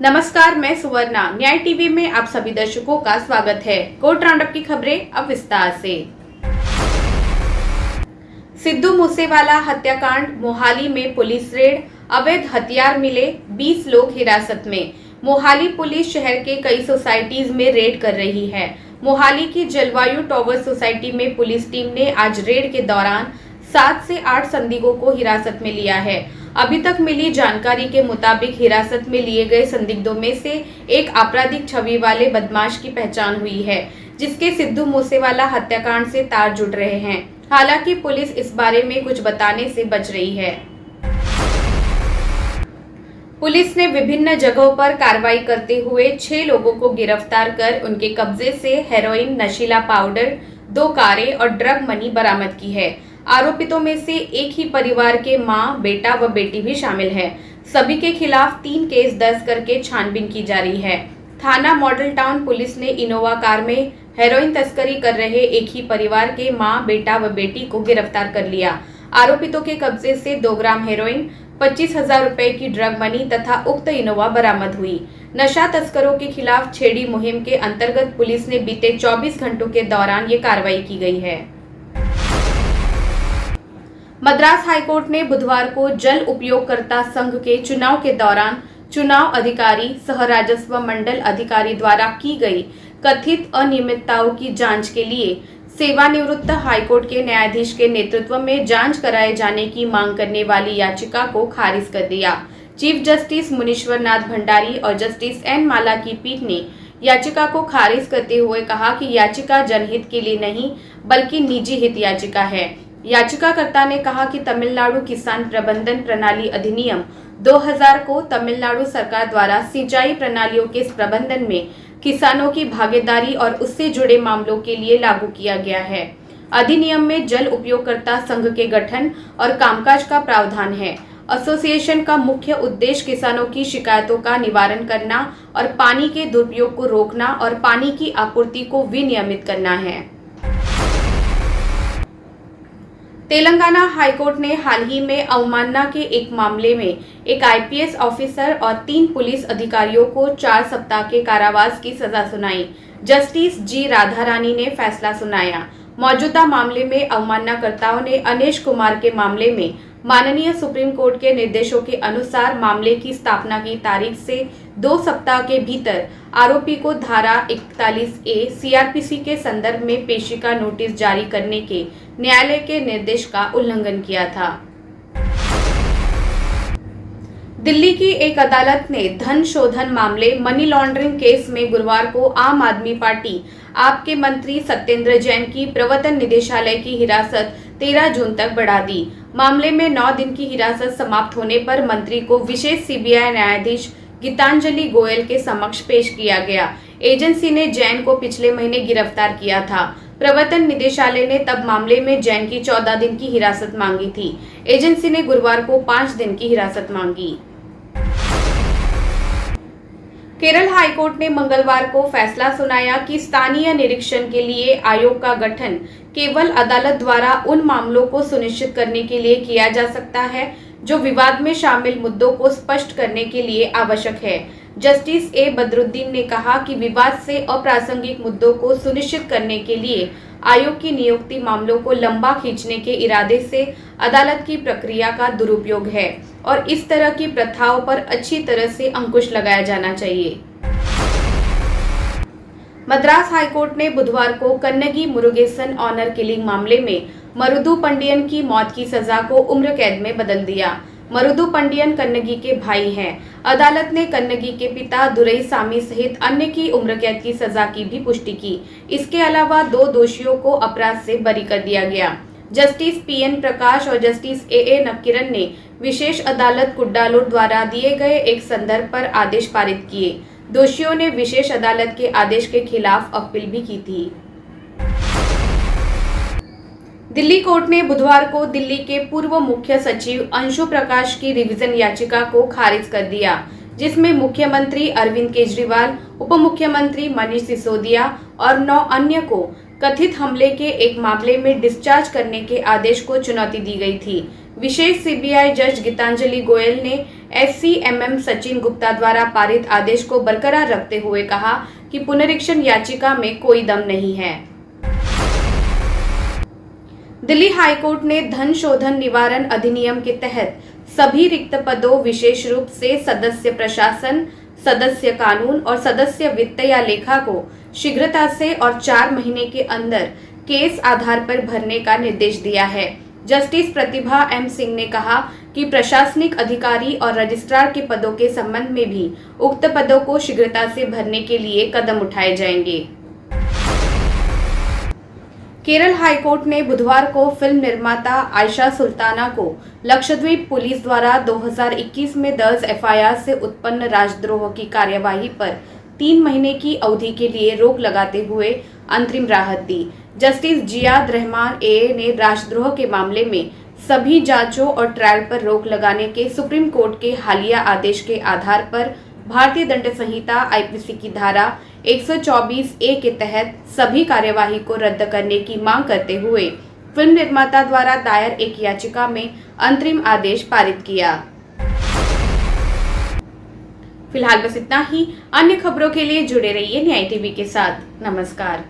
नमस्कार, मैं सुवर्णा। न्याय टीवी में आप सभी दर्शकों का स्वागत है। कोर्ट राउंडअप की खबरें अब विस्तार से। सिद्धू मूसेवाला हत्याकांड, मोहाली में पुलिस रेड, अवैध हथियार मिले, 20 लोग हिरासत में। मोहाली पुलिस शहर के कई सोसाइटीज में रेड कर रही है। मोहाली की जलवायु टॉवर सोसाइटी में पुलिस टीम ने आज रेड के दौरान 7 से 8 संदिग्धों को हिरासत में लिया है। अभी तक मिली जानकारी के मुताबिक हिरासत में लिए गए संदिग्धों में से एक आपराधिक छवि वाले बदमाश की पहचान हुई है, जिसके सिद्धू मूसेवाला हत्याकांड से तार जुड़ रहे हैं। हालांकि पुलिस इस बारे में कुछ बताने से बच रही है। पुलिस ने विभिन्न जगहों पर कार्रवाई करते हुए 6 लोगों को गिरफ्तार कर उनके कब्जे से हेरोइन, नशीला पाउडर, 2 कारें और ड्रग मनी बरामद की है। आरोपितों में से एक ही परिवार के मां, बेटा व बेटी भी शामिल है। सभी के खिलाफ 3 केस दर्ज करके छानबीन की जा रही है। थाना मॉडल टाउन पुलिस ने इनोवा कार में हेरोइन तस्करी कर रहे एक ही परिवार के मां, बेटा व बेटी को गिरफ्तार कर लिया। आरोपितों के कब्जे से 2 ग्राम हेरोइन, 25,000 रुपए की ड्रग मनी तथा उक्त इनोवा बरामद हुई। नशा तस्करों के खिलाफ छेड़ी मुहिम के अंतर्गत पुलिस ने बीते 24 घंटों के दौरान ये कार्रवाई की गई है। मद्रास हाईकोर्ट ने बुधवार को जल उपयोगकर्ता संघ के चुनाव के दौरान चुनाव अधिकारी सह राजस्व मंडल अधिकारी द्वारा की गई कथित अनियमितताओं की जांच के लिए सेवानिवृत्त हाईकोर्ट के न्यायाधीश के नेतृत्व में जांच कराए जाने की मांग करने वाली याचिका को खारिज कर दिया। चीफ जस्टिस मुनीश्वर नाथ भंडारी और जस्टिस एन माला की पीठ ने याचिका को खारिज करते हुए कहा कि याचिका जनहित के लिए नहीं बल्कि निजी हित याचिका है। याचिकाकर्ता ने कहा कि तमिलनाडु किसान प्रबंधन प्रणाली अधिनियम 2000 को तमिलनाडु सरकार द्वारा सिंचाई प्रणालियों के प्रबंधन में किसानों की भागीदारी और उससे जुड़े मामलों के लिए लागू किया गया है। अधिनियम में जल उपयोगकर्ता संघ के गठन और कामकाज का प्रावधान है। एसोसिएशन का मुख्य उद्देश्य किसानों की शिकायतों का निवारण करना और पानी के दुरुपयोग को रोकना और पानी की आपूर्ति को विनियमित करना है। तेलंगाना हाईकोर्ट ने हाल ही में अवमानना के एक मामले में एक आईपीएस ऑफिसर और 3 पुलिस अधिकारियों को 4 सप्ताह के कारावास की सजा सुनाई। जस्टिस जी राधारानी ने फैसला सुनाया। मौजूदा मामले में अवमाननाकर्ताओं ने अनेश कुमार के मामले में माननीय सुप्रीम कोर्ट के निर्देशों के अनुसार मामले की स्थापना की तारीख से 2 सप्ताह के भीतर आरोपी को धारा 41A सीआरपीसी के संदर्भ में पेशी का नोटिस जारी करने के न्यायालय के निर्देश का उल्लंघन किया था। दिल्ली की एक अदालत ने धन शोधन मामले मनी लॉन्ड्रिंग केस में गुरुवार को आम आदमी पार्टी आप के मंत्री सत्येंद्र जैन की प्रवर्तन निदेशालय की हिरासत 13 जून तक बढ़ा दी। मामले में 9 दिन की हिरासत समाप्त होने पर मंत्री को विशेष सीबीआई न्यायाधीश गीतांजलि गोयल के समक्ष पेश किया गया। एजेंसी ने जैन को पिछले महीने गिरफ्तार किया था। प्रवर्तन निदेशालय ने तब मामले में जैन की 14 दिन की हिरासत मांगी थी। एजेंसी ने गुरुवार को 5 दिन की हिरासत मांगी। केरल हाईकोर्ट ने मंगलवार को फैसला सुनाया कि स्थानीय निरीक्षण के लिए आयोग का गठन केवल अदालत द्वारा उन मामलों को सुनिश्चित करने के लिए किया जा सकता है जो विवाद में शामिल मुद्दों को स्पष्ट करने के लिए आवश्यक है। जस्टिस ए बदरुद्दीन ने कहा कि विवाद से अप्रासंगिक मुद्दों को सुनिश्चित करने के लिए आयोग की नियुक्ति मामलों को लंबा खींचने के इरादे से अदालत की प्रक्रिया का दुरुपयोग है और इस तरह की प्रथाओं पर अच्छी तरह से अंकुश लगाया जाना चाहिए। मद्रास हाईकोर्ट ने बुधवार को कन्नगी मुरुगेसन ऑनर किलिंग मामले में मरुदु पंडियन की मौत की सजा को उम्र कैद में बदल दिया। मरुदु पंडियन कन्नगी के भाई हैं। अदालत ने कन्नगी के पिता दुरईसामी सहित अन्य की उम्र कैद की सजा की भी पुष्टि की। इसके अलावा 2 दोषियों को अपराध से बरी कर दिया गया। जस्टिस पीएन प्रकाश और जस्टिस ए नक्किरन ने विशेष अदालत कुड्डालोर द्वारा दिए गए एक संदर्भ पर आदेश पारित किए। दोषियों ने विशेष अदालत के आदेश के खिलाफ अपील भी की थी। दिल्ली कोर्ट ने बुधवार को दिल्ली के पूर्व मुख्य सचिव अंशु प्रकाश की रिवीजन याचिका को खारिज कर दिया, जिसमें मुख्यमंत्री अरविंद केजरीवाल, उप मुख्यमंत्री मनीष सिसोदिया और 9 अन्य को कथित हमले के एक मामले में डिस्चार्ज करने के आदेश को चुनौती दी गई थी। विशेष सीबीआई जज गीतांजलि गोयल ने SCMM सचिन गुप्ता द्वारा पारित आदेश को बरकरार रखते हुए कहा कि पुनरीक्षण याचिका में कोई दम नहीं है। दिल्ली हाईकोर्ट ने धन शोधन निवारण अधिनियम के तहत सभी रिक्त पदों, विशेष रूप से सदस्य प्रशासन, सदस्य कानून और सदस्य वित्त या लेखा को शीघ्रता से और 4 महीने के अंदर केस आधार पर भरने का निर्देश दिया है। जस्टिस प्रतिभा M सिंह ने कहा कि प्रशासनिक अधिकारी और रजिस्ट्रार के पदों के संबंध में भी उक्त पदों को शीघ्रता से भरने के लिए कदम उठाए जाएंगे। केरल हाईकोर्ट ने बुधवार को फिल्म निर्माता आयशा सुल्ताना को लक्षद्वीप पुलिस द्वारा 2021 में दर्ज FIR से उत्पन्न राजद्रोह की कार्यवाही पर 3 महीने की अवधि के लिए रोक लगाते हुए अंतरिम राहत दी। जस्टिस जियाद रहमान AA ने राजद्रोह के मामले में सभी जांचों और ट्रायल पर रोक लगाने के सुप्रीम कोर्ट के हालिया आदेश के आधार पर भारतीय दंड संहिता IPC की धारा 124A के तहत सभी कार्यवाही को रद्द करने की मांग करते हुए फिल्म निर्माता द्वारा दायर एक याचिका में अंतरिम आदेश पारित किया। फिलहाल बस इतना ही। अन्य खबरों के लिए जुड़े रहिए न्याय टीवी के साथ। नमस्कार।